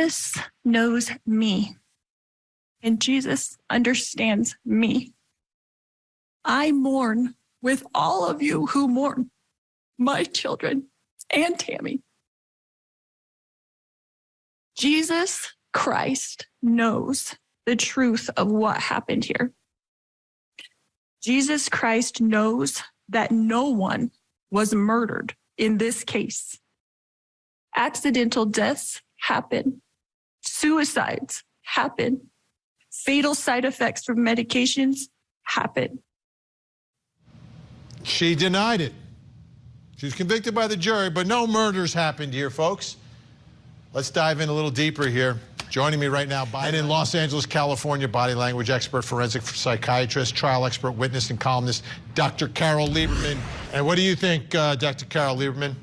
Jesus knows me, and Jesus understands me. I mourn with all of you who mourn, my children and Tammy. Jesus Christ knows the truth of what happened here. Jesus Christ knows that no one was murdered in this case. Accidental deaths happen. Suicides happen. Fatal side effects from medications happen. She denied it. She was convicted by the jury, but no murders happened here, folks. Let's dive in a little deeper here. Joining me right now, and in Los Angeles, California, body language expert, forensic psychiatrist, trial expert, witness, and columnist, Dr. Carole Lieberman. And what do you think, Dr. Carole Lieberman?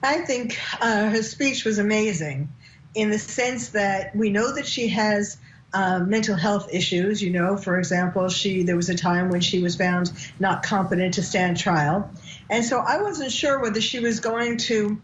I think her speech was amazing in the sense that we know that she has mental health issues. You know, for example, there was a time when she was found not competent to stand trial. And so I wasn't sure whether she was going to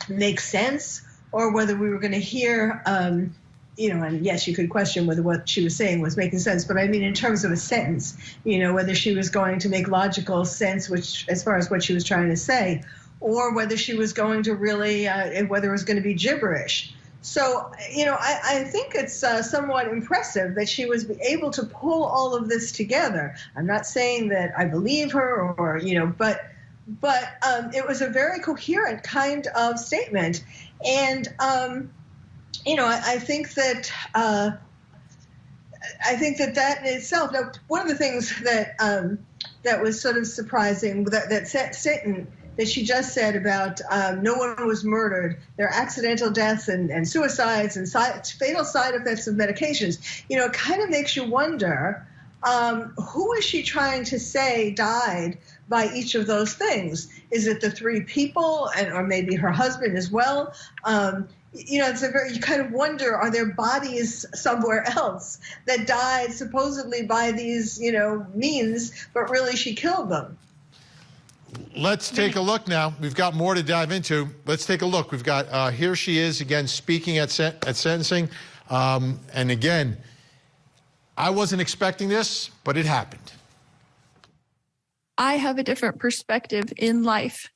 make sense or whether we were going to hear, and yes, you could question whether what she was saying was making sense, but I mean in terms of a sentence, whether she was going to make logical sense, which as far as what she was trying to say, or whether she was going to really, whether it was going to be gibberish. So, I think it's somewhat impressive that she was able to pull all of this together. I'm not saying that I believe her but it was a very coherent kind of statement. And, I think that that in itself. Now, one of the things that was sort of surprising that sentence that she just said about no one was murdered, there are accidental deaths and suicides and fatal side effects of medications. It kind of makes you wonder, who is she trying to say died by each of those things? Is it the three people or maybe her husband as well? You kind of wonder, are there bodies somewhere else that died supposedly by these, means, but really she killed them? Let's take a look now. We've got more to dive into. Let's take a look. We've got, here she is again speaking at sentencing. And again, I wasn't expecting this, but it happened. I have a different perspective in life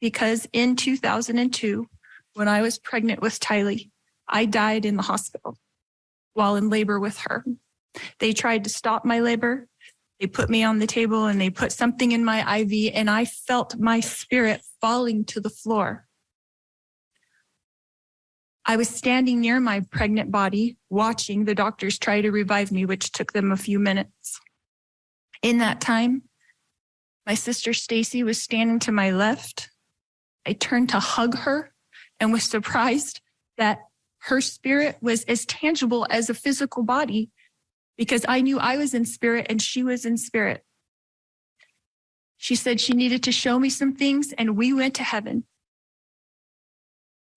because in 2002, when I was pregnant with Tylee, I died in the hospital while in labor with her. They tried to stop my labor. They put me on the table and they put something in my IV, and I felt my spirit falling to the floor. I was standing near my pregnant body, watching the doctors try to revive me, which took them a few minutes. In that time, my sister Stacy was standing to my left. I turned to hug her and was surprised that her spirit was as tangible as a physical body, because I knew I was in spirit and she was in spirit. She said she needed to show me some things, and we went to heaven.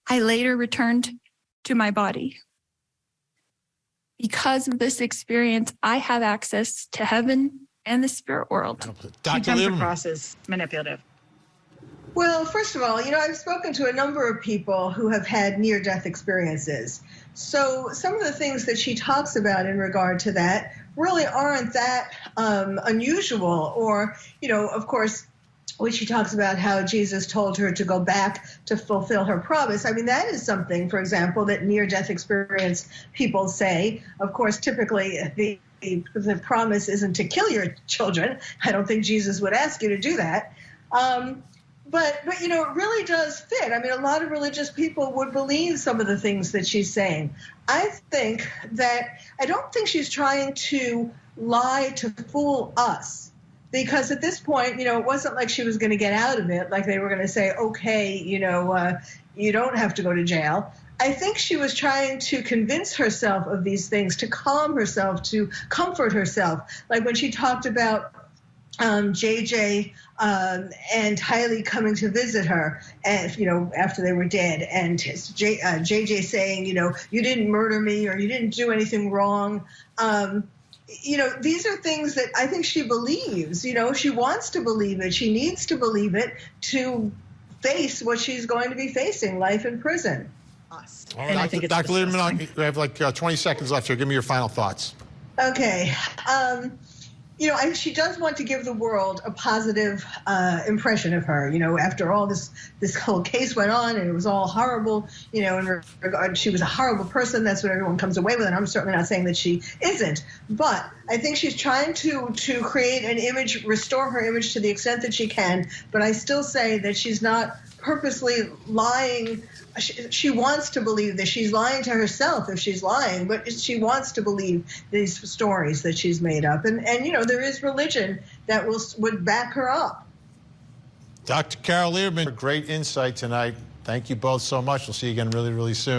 I later returned to my body. Because of this experience, I have access to heaven and the spirit world. Dr. Comes Lieberman. across as manipulative. Well, first of all, I've spoken to a number of people who have had near-death experiences. So some of the things that she talks about in regard to that really aren't that unusual. Or, of course, when she talks about how Jesus told her to go back to fulfill her promise. I mean, that is something, for example, that near-death experience people say. Of course, typically the promise isn't to kill your children. I don't think Jesus would ask you to do that. But it really does fit. I mean, a lot of religious people would believe some of the things that she's saying. I don't think she's trying to lie to fool us, because at this point, it wasn't like she was going to get out of it, like they were going to say, okay, you don't have to go to jail. I think she was trying to convince herself of these things, to calm herself, to comfort herself. Like when she talked about JJ and Tylee coming to visit her, and after they were dead, and JJ saying, you didn't murder me, or you didn't do anything wrong. These are things that I think she believes. She wants to believe it. She needs to believe it to face what she's going to be facing, life in prison. us. All And I right, think it's Dr. Lieberman, disgusting. we have like 20 seconds left here. Give me your final thoughts. Okay. She does want to give the world a positive impression of her. After all this whole case went on and it was all horrible, in regard, she was a horrible person. That's what everyone comes away with. And I'm certainly not saying that she isn't. But I think she's trying to create an image, restore her image to the extent that she can. But I still say that she's not purposely lying. She wants to believe that she's lying to herself if she's lying, but she wants to believe these stories that she's made up. And there is religion that would back her up. Dr. Carole Lieberman, great insight tonight. Thank you both so much. We'll see you again really, really soon.